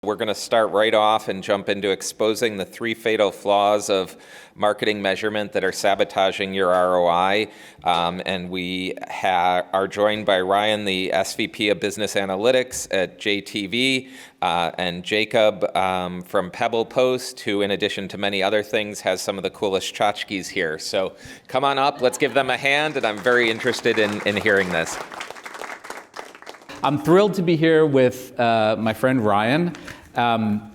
We're going to start right off and jump into exposing the 3 fatal flaws of marketing measurement that are sabotaging your ROI. And we are joined by Ryan, the SVP of Business Analytics at JTV, and Jacob from PebblePost, who, in addition to many other things, has some of the coolest tchotchkes here. So come on up, let's give them a hand, and I'm very interested in hearing this. I'm thrilled to be here with my friend Ryan.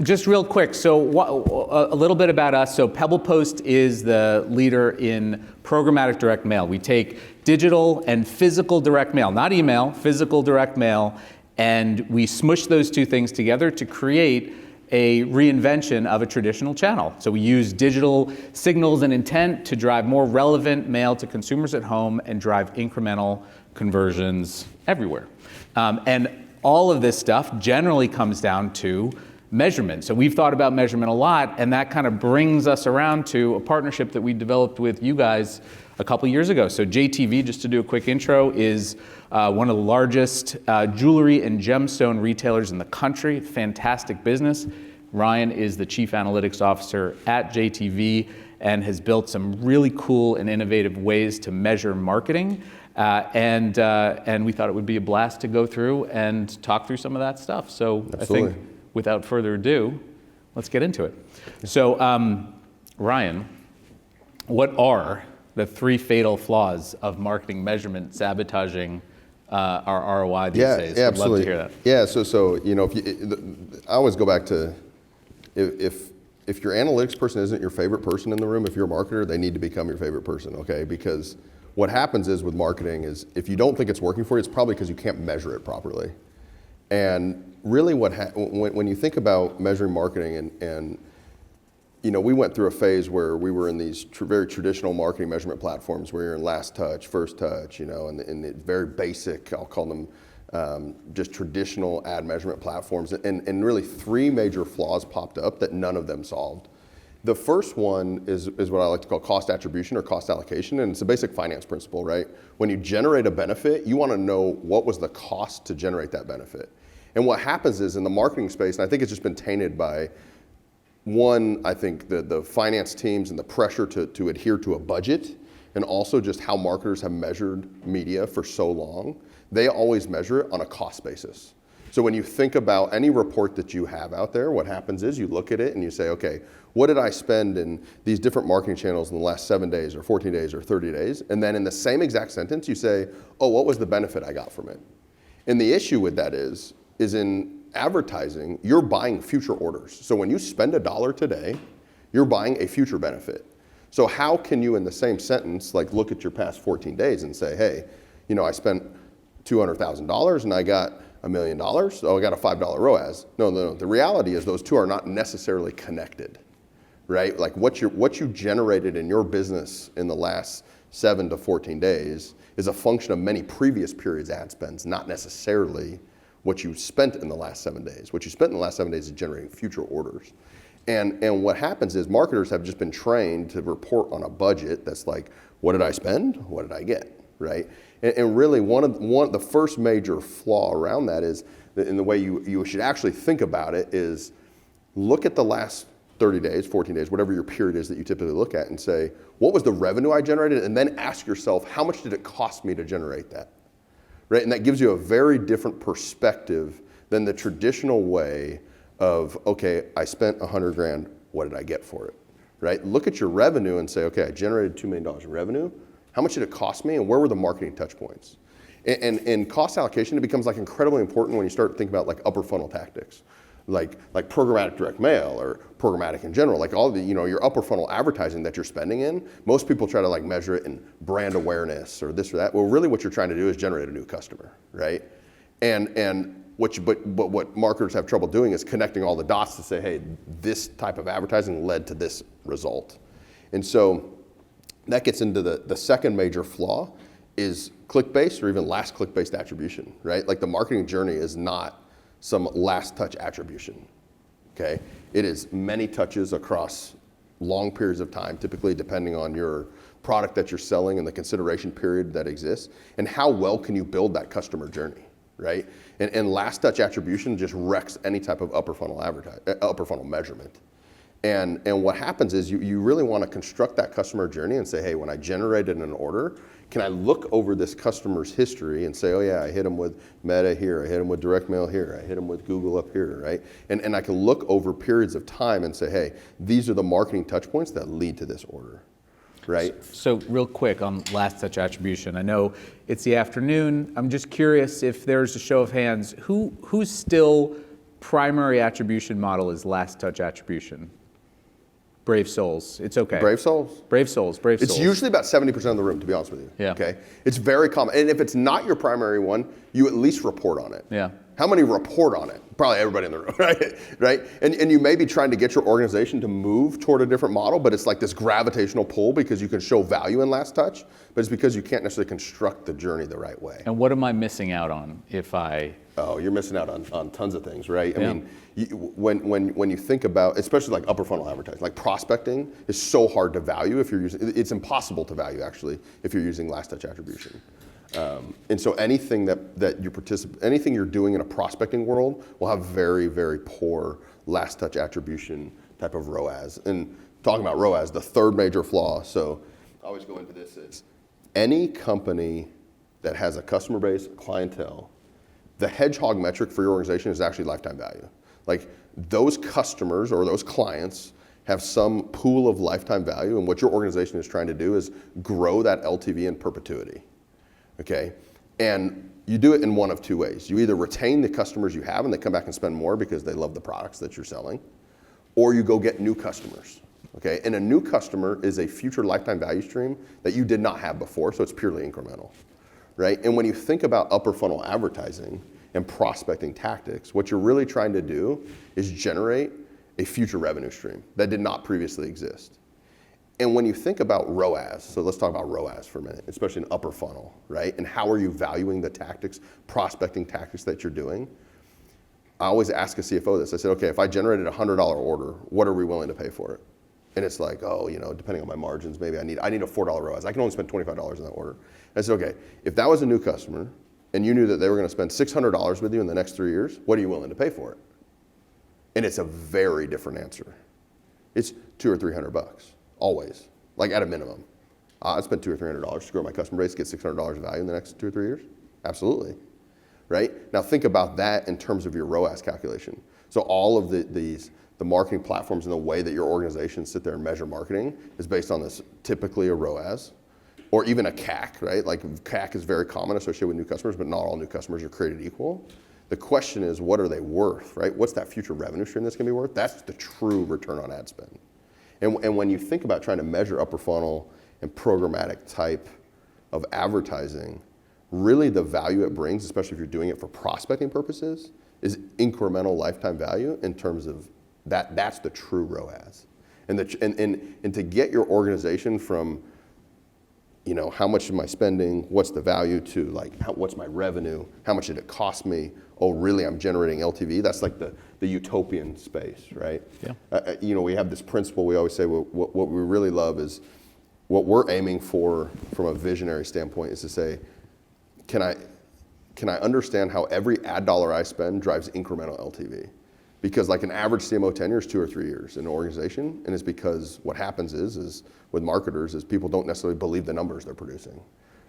Just real quick, so a little bit about us. So PebblePost is the leader in programmatic direct mail. We take digital and physical direct mail, not email, physical direct mail, and we smush those two things together to create a reinvention of a traditional channel. So we use digital signals and intent to drive more relevant mail to consumers at home and drive incremental conversions everywhere. And all of this stuff generally comes down to measurement. So we've thought about measurement a lot, and that kind of brings us around to a partnership that we developed with you guys a couple years ago. So JTV, just to do a quick intro, is one of the largest jewelry and gemstone retailers in the country. Fantastic business. Ryan is the Chief Analytics Officer at JTV and has built some really cool and innovative ways to measure marketing. And we thought it would be a blast to go through and talk through some of that stuff. So Absolutely. I think without further ado, let's get into it. So Ryan, what are the 3 fatal flaws of marketing measurement sabotaging our ROI these days? Yeah, I'd absolutely. love to hear that. Yeah, so you know, I always go back to if your analytics person isn't your favorite person in the room, if you're a marketer, they need to become your favorite person, okay? Because what happens is with marketing is if you don't think it's working for you, it's probably because you can't measure it properly. And really when you think about measuring marketing and you know, we went through a phase where we were in these very traditional marketing measurement platforms where you're in last touch, first touch, you know, and the very basic, I'll call them just traditional ad measurement platforms. And really 3 major flaws popped up that none of them solved. The first one is what I like to call cost attribution or cost allocation, and it's a basic finance principle, right? When you generate a benefit, you want to know what was the cost to generate that benefit. And what happens is in the marketing space, and I think it's just been tainted by, one, I think the finance teams and the pressure to adhere to a budget, and also just how marketers have measured media for so long, they always measure it on a cost basis. So when you think about any report that you have out there, what happens is you look at it and you say, okay, what did I spend in these different marketing channels in the last 7 days or 14 days or 30 days? And then in the same exact sentence, you say, oh, what was the benefit I got from it? And the issue with that is in advertising, you're buying future orders. So when you spend $1 today, you're buying a future benefit. So how can you in the same sentence, like look at your past 14 days and say, hey, you know, I spent $200,000 and I got $1 million, so I got a $5 ROAS. No. The reality is those two are not necessarily connected, right? Like what you generated in your business in the last 7 to 14 days is a function of many previous periods ad spends, not necessarily what you spent in the last 7 days. What you spent in the last 7 days is generating future orders. And what happens is marketers have just been trained to report on a budget that's like, what did I spend? What did I get, right? And really the first major flaw around that is, in the way you should actually think about it, is look at the last 30 days, 14 days, whatever your period is that you typically look at, and say, what was the revenue I generated? And then ask yourself, how much did it cost me to generate that? Right? And that gives you a very different perspective than the traditional way of, okay, I spent $100,000, what did I get for it? Right? Look at your revenue and say, okay, I generated $2 million in revenue. How much did it cost me, and where were the marketing touch points? And cost allocation, it becomes like incredibly important when you start thinking about like upper funnel tactics, like programmatic direct mail or programmatic in general, like all the, you know, your upper funnel advertising that you're spending in. Most people try to like measure it in brand awareness or this or that. Well, really what you're trying to do is generate a new customer, right? And what marketers have trouble doing is connecting all the dots to say, hey, this type of advertising led to this result. And so that gets into the second major flaw is click-based or even last click-based attribution, right? Like the marketing journey is not some last touch attribution, okay? It is many touches across long periods of time, typically depending on your product that you're selling and the consideration period that exists, and how well can you build that customer journey, right? And last touch attribution just wrecks any type of upper funnel measurement. And what happens is you really want to construct that customer journey and say, hey, when I generated an order, can I look over this customer's history and say, oh yeah, I hit them with Meta here, I hit them with direct mail here, I hit them with Google up here, right? And I can look over periods of time and say, hey, these are the marketing touch points that lead to this order, right? So real quick on last touch attribution, I know it's the afternoon. I'm just curious if there's a show of hands, who's still primary attribution model is last touch attribution? Brave souls. It's okay. Brave souls? Brave souls. Brave souls. It's usually about 70% of the room, to be honest with you. Yeah. Okay. It's very common. And if it's not your primary one, you at least report on it. Yeah. How many report on it? Probably everybody in the room, right? Right? And you may be trying to get your organization to move toward a different model, but it's like this gravitational pull because you can show value in last touch, but it's because you can't necessarily construct the journey the right way. And what am I missing out on if I... Oh, you're missing out on tons of things, right? I Yeah. mean, when you think about, especially like upper funnel advertising, like prospecting is so hard to value if you're using, it's impossible to value actually if you're using last touch attribution. And so anything anything you're doing in a prospecting world will have very, very poor last touch attribution type of ROAS. And talking about ROAS, the third major flaw, so I always go into this, is any company that has a customer base, clientele, the hedgehog metric for your organization is actually lifetime value. Like those customers or those clients have some pool of lifetime value, and what your organization is trying to do is grow that LTV in perpetuity, okay? And you do it in one of two ways. You either retain the customers you have and they come back and spend more because they love the products that you're selling, or you go get new customers, okay? And a new customer is a future lifetime value stream that you did not have before, so it's purely incremental. Right? And when you think about upper funnel advertising and prospecting tactics, what you're really trying to do is generate a future revenue stream that did not previously exist. And when you think about ROAS, so let's talk about ROAS for a minute, especially in upper funnel, right? And how are you valuing the tactics, prospecting tactics that you're doing? I always ask a CFO this. I said, okay, if I generated a $100 order, what are we willing to pay for it? And it's like, oh, depending on my margins, maybe I need a $4 ROAS. I can only spend $25 on that order. I said, okay, if that was a new customer and you knew that they were going to spend $600 with you in the next 3 years, what are you willing to pay for it? And it's a very different answer. It's $200 or $300, always, like at a minimum. I'd spend $200 or $300 to grow my customer base, get $600 of value in the next 2 or 3 years. Absolutely, right? Now think about that in terms of your ROAS calculation. So all of the marketing platforms and the way that your organizations sit there and measure marketing is based on this, typically a ROAS. Or even a CAC, right? Like CAC is very common associated with new customers, but not all new customers are created equal. The question is, what are they worth, right? What's that future revenue stream that's gonna be worth? That's the true return on ad spend. And when you think about trying to measure upper funnel and programmatic type of advertising, really the value it brings, especially if you're doing it for prospecting purposes, is incremental lifetime value in terms of that's the true ROAS. And to get your organization from how much am I spending? What's the value to what's my revenue? How much did it cost me? Oh, really, I'm generating LTV? That's like the utopian space, right? Yeah. We have this principle, we always say what we really love is, what we're aiming for from a visionary standpoint is to say, can I understand how every ad dollar I spend drives incremental LTV? Because like an average CMO tenure is 2 or 3 years in an organization, and it's because what happens is with marketers is people don't necessarily believe the numbers they're producing,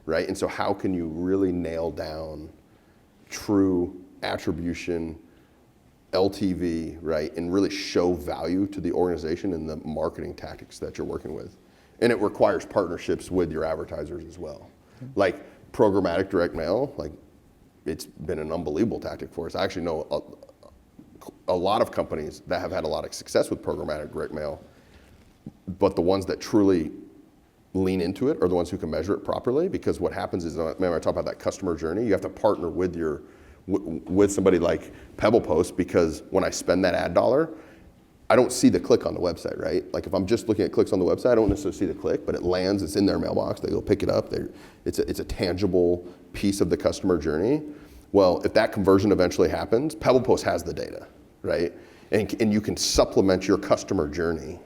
right? And so how can you really nail down true attribution, LTV, right? And really show value to the organization and the marketing tactics that you're working with. And it requires partnerships with your advertisers as well. Like programmatic direct mail, like it's been an unbelievable tactic for us. I actually know a lot of companies that have had a lot of success with programmatic direct mail, but the ones that truly lean into it are the ones who can measure it properly, because what happens is, remember I talked about that customer journey, you have to partner with somebody like PebblePost, because when I spend that ad dollar, I don't see the click on the website, right? Like if I'm just looking at clicks on the website, I don't necessarily see the click, but it lands, it's in their mailbox, they go pick it up, it's a tangible piece of the customer journey. Well, if that conversion eventually happens, PebblePost has the data, right? And you can supplement your customer journey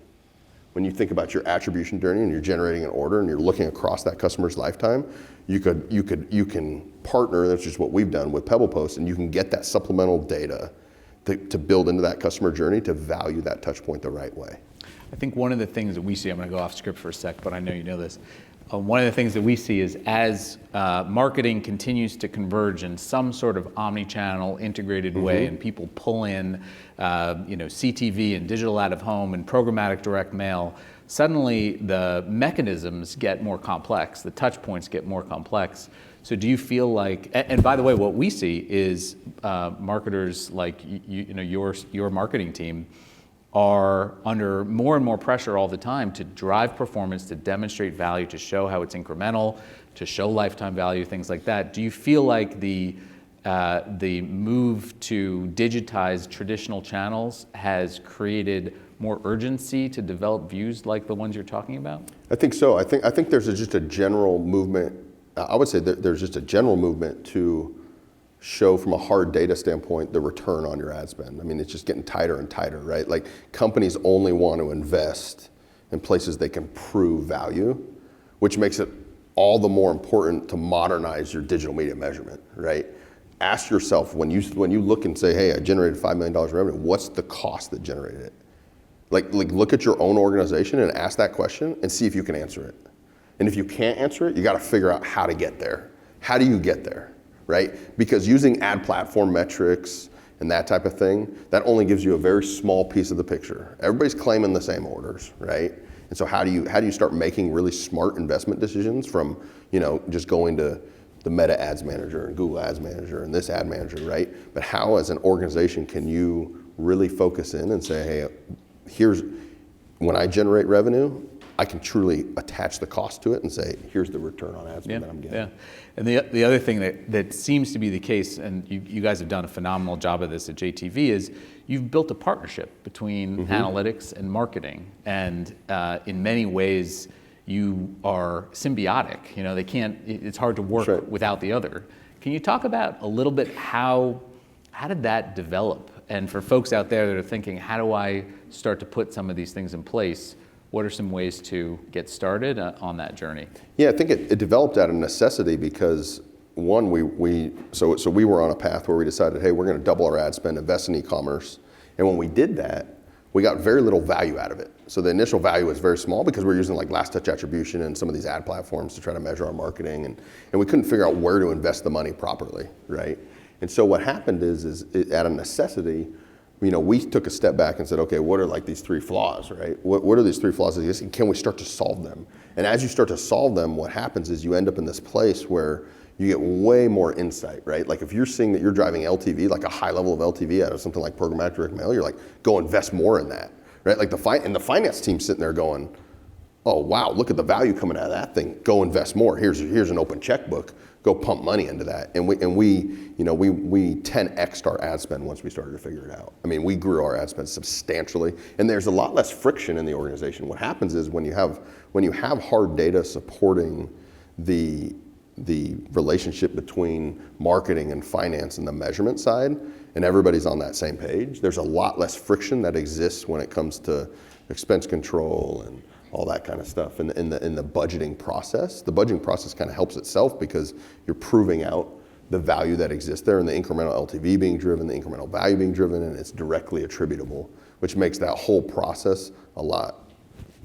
when you think about your attribution journey and you're generating an order and you're looking across that customer's lifetime, you can partner, that's just what we've done with PebblePost, and you can get that supplemental data to build into that customer journey to value that touch point the right way. I think one of the things that we see, I'm going to go off script for a sec, but I know you know this. One of the things that we see is as marketing continues to converge in some sort of omni-channel integrated way, and people pull in CTV and digital out of home and programmatic direct mail, suddenly the mechanisms get more complex, the touch points get more complex. So do you feel like, and by the way, what we see is marketers like your marketing team are under more and more pressure all the time to drive performance, to demonstrate value, to show how it's incremental, to show lifetime value, things like that. Do you feel like the move to digitize traditional channels has created more urgency to develop views like the ones you're talking about? I think so. I think there's just a general movement. I would say that there's just a general movement to show from a hard data standpoint the return on your ad spend. I mean, it's just getting tighter and tighter, right? Like companies only want to invest in places they can prove value, which makes it all the more important to modernize your digital media measurement, right? Ask yourself when you look and say, hey, I generated $5 million in revenue, what's the cost that generated it? Like look at your own organization and ask that question and see if you can answer it. And if you can't answer it, you got to figure out how to get there. How do you get there? Right? Because using ad platform metrics and that type of thing, that only gives you a very small piece of the picture. Everybody's claiming the same orders, right? And so how do you start making really smart investment decisions from, just going to the Meta Ads Manager and Google Ads Manager and this ad manager, right? But how as an organization can you really focus in and say, hey, when I generate revenue, I can truly attach the cost to it and say, here's the return on ad spend that I'm getting. Yeah, and the other thing that seems to be the case, and you guys have done a phenomenal job of this at JTV, is you've built a partnership between analytics and marketing, and in many ways you are symbiotic. It's hard to work without the other. Can you talk about a little bit how did that develop? And for folks out there that are thinking, how do I start to put some of these things in place? What are some ways to get started on that journey? Yeah, I think it developed out of necessity because one, we were on a path where we decided, hey, we're going to double our ad spend, invest in e-commerce. And when we did that, we got very little value out of it. So the initial value was very small because we're using like last touch attribution and some of these ad platforms to try to measure our marketing. And we couldn't figure out where to invest the money properly, right? And so what happened is out of necessity, we took a step back and said, okay, what are like these three flaws, right? What are these three flaws? And can we start to solve them? And as you start to solve them, what happens is you end up in this place where you get way more insight, right? Like if you're seeing that you're driving LTV, like a high level of LTV out of something like Programmatic Direct Mail, you're like, go invest more in that, right? Like the finance team sitting there going, oh, wow, look at the value coming out of that thing. Go invest more. Here's an open checkbook. Go pump money into that. And we 10x'd our ad spend once we started to figure it out. I mean, we grew our ad spend substantially, and there's a lot less friction in the organization. What happens is when you have hard data supporting the relationship between marketing and finance and the measurement side, and everybody's on that same page, there's a lot less friction that exists when it comes to expense control and all that kind of stuff in the budgeting process. The budgeting process kind of helps itself because you're proving out the value that exists there and the incremental LTV being driven, the incremental value being driven, and it's directly attributable, which makes that whole process a lot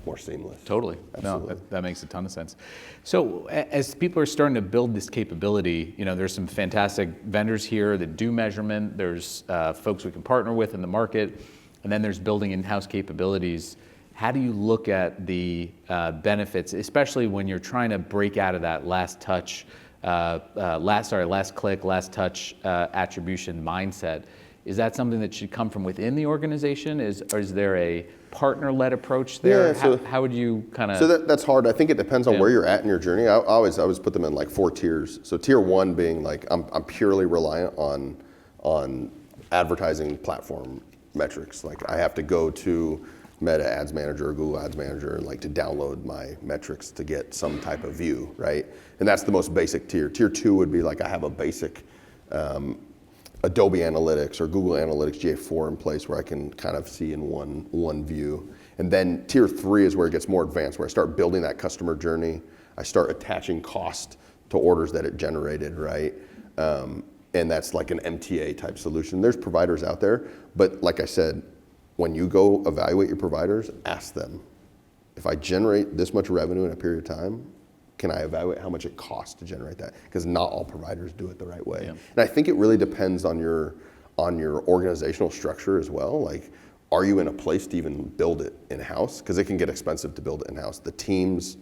more seamless. Totally. Absolutely. No, that makes a ton of sense. So as people are starting to build this capability, there's some fantastic vendors here that do measurement. There's folks we can partner with in the market, and then there's building in-house capabilities. How do you look at the benefits, especially when you're trying to break out of that last touch, last click, last touch attribution mindset? Is that something that should come from within the organization? Or is there a partner-led approach there? Yeah, how would you kind of? So that's hard. I think it depends on where you're at in your journey. I always put them in like 4 tiers. So tier 1 being like I'm purely reliant on advertising platform metrics. Like I have to go to Meta Ads Manager or Google Ads Manager and like to download my metrics to get some type of view, right? And that's the most basic tier. Tier 2 would be like I have a basic Adobe Analytics or Google Analytics GA4 in place where I can kind of see in one view. And then tier 3 is where it gets more advanced, where I start building that customer journey. I start attaching cost to orders that it generated, right? And that's like an MTA type solution. There's providers out there, but like I said, when you go evaluate your providers, ask them, if I generate this much revenue in a period of time, can I evaluate how much it costs to generate that? Because not all providers do it the right way. Yeah. And I think it really depends on your organizational structure as well. Like, are you in a place to even build it in-house? Because it can get expensive to build it in-house. The teams,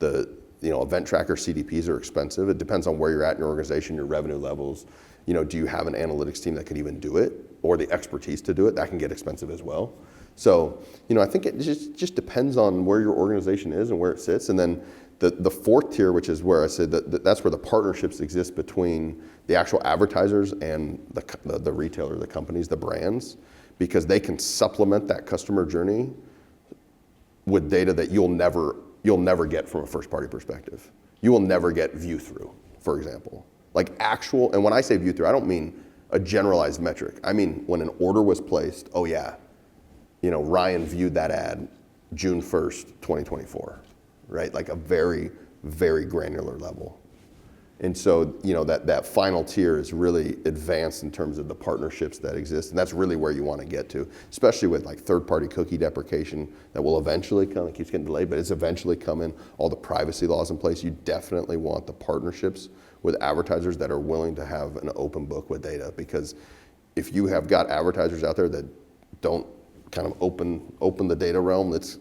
event tracker CDPs are expensive. It depends on where you're at in your organization, your revenue levels. Do you have an analytics team that can even do it, or the expertise to do it? That can get expensive as well. So, I think it just depends on where your organization is and where it sits. And then the fourth tier, which is where I said that's where the partnerships exist between the actual advertisers and the retailer, the companies, the brands, because they can supplement that customer journey with data that you'll never get from a first-party perspective. You will never get view-through, for example. Like actual, and when I say view-through, I don't mean a generalized metric. I mean when an order was placed, oh yeah, Ryan viewed that ad June 1st, 2024, right? Like a very, very granular level. And so, that final tier is really advanced in terms of the partnerships that exist. And that's really where you want to get to, especially with like third-party cookie deprecation that will eventually come. It keeps getting delayed, but it's eventually coming. All the privacy laws in place. You definitely want the partnerships with advertisers that are willing to have an open book with data. Because if you have got advertisers out there that don't kind of open the data realm, it's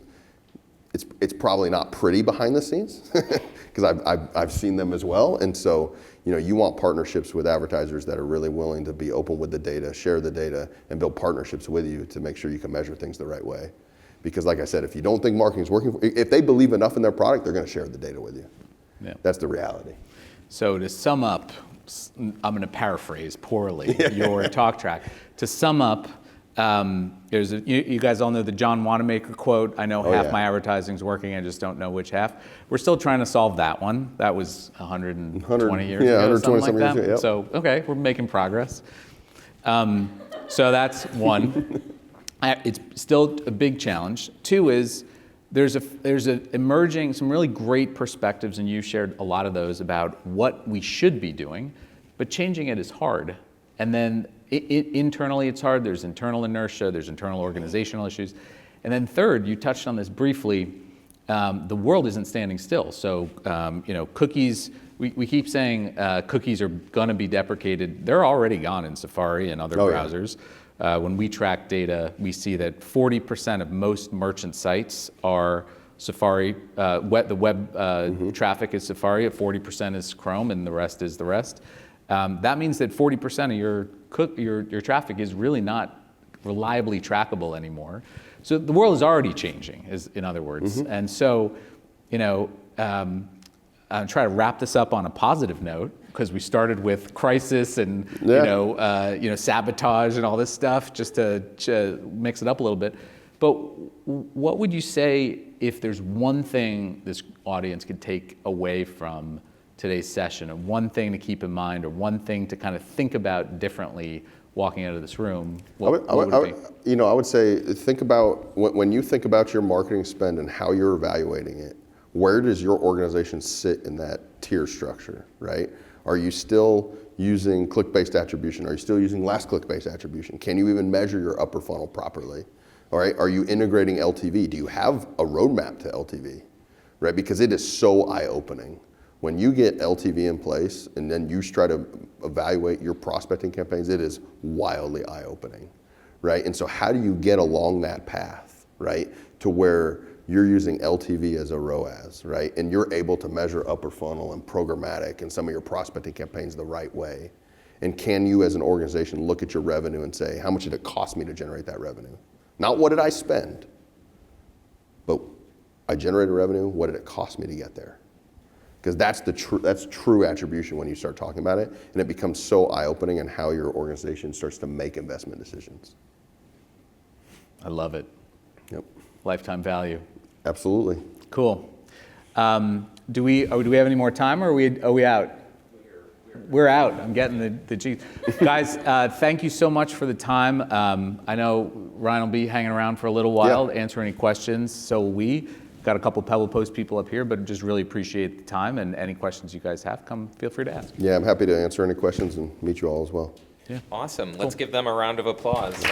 probably not pretty behind the scenes, because I've seen them as well. And so, you want partnerships with advertisers that are really willing to be open with the data, share the data, and build partnerships with you to make sure you can measure things the right way. Because like I said, if you don't think marketing is working, if they believe enough in their product, they're going to share the data with you. Yeah. That's the reality. So to sum up, I'm going to paraphrase poorly your talk track. To sum up, you guys all know the John Wanamaker quote, I know half my advertising's working, I just don't know which half. We're still trying to solve that one. That was 120 years ago, something like that. Years, yep. So, okay, we're making progress. So that's one. It's still a big challenge. Two is, there's emerging some really great perspectives, and you shared a lot of those about what we should be doing, but changing it is hard. And then internally it's hard. There's internal inertia, there's internal organizational issues. And then third, you touched on this briefly, the world isn't standing still. So, cookies, we keep saying cookies are gonna be deprecated. They're already gone in Safari and other browsers. When we track data, we see that 40% of most merchant sites are Safari. The web traffic is Safari, 40% is Chrome, and the rest is the rest. That means that 40% of your traffic is really not reliably trackable anymore. So the world is already changing, in other words. Mm-hmm. And so, I'm trying to wrap this up on a positive note, because we started with crisis and sabotage and all this stuff, just to mix it up a little bit. But what would you say if there's one thing this audience could take away from today's session, and one thing to keep in mind, or one thing to kind of think about differently walking out of this room? What would it be? I would say, think about when you think about your marketing spend and how you're evaluating it. Where does your organization sit in that tier structure, right? Are you still using click-based attribution? Are you still using last click-based attribution? Can you even measure your upper funnel properly? All right, are you integrating LTV? Do you have a roadmap to LTV, right? Because it is so eye-opening. When you get LTV in place and then you try to evaluate your prospecting campaigns, it is wildly eye-opening, right? And so how do you get along that path, right? To where you're using LTV as a ROAS, right? And you're able to measure upper funnel and programmatic and some of your prospecting campaigns the right way. And can you as an organization look at your revenue and say, how much did it cost me to generate that revenue? Not what did I spend, but I generated revenue, what did it cost me to get there? Because that's true attribution when you start talking about it, and it becomes so eye-opening in how your organization starts to make investment decisions. I love it. Yep. Lifetime value. Absolutely. Cool. Do we have any more time, or are we out? We're out. I'm getting the G. Guys, thank you so much for the time. I know Ryan will be hanging around for a little while to answer any questions. So will we. Got a couple PebblePost people up here, but just really appreciate the time, and any questions you guys have, feel free to ask. Yeah, I'm happy to answer any questions and meet you all as well. Yeah. Awesome. Let's give them a round of applause.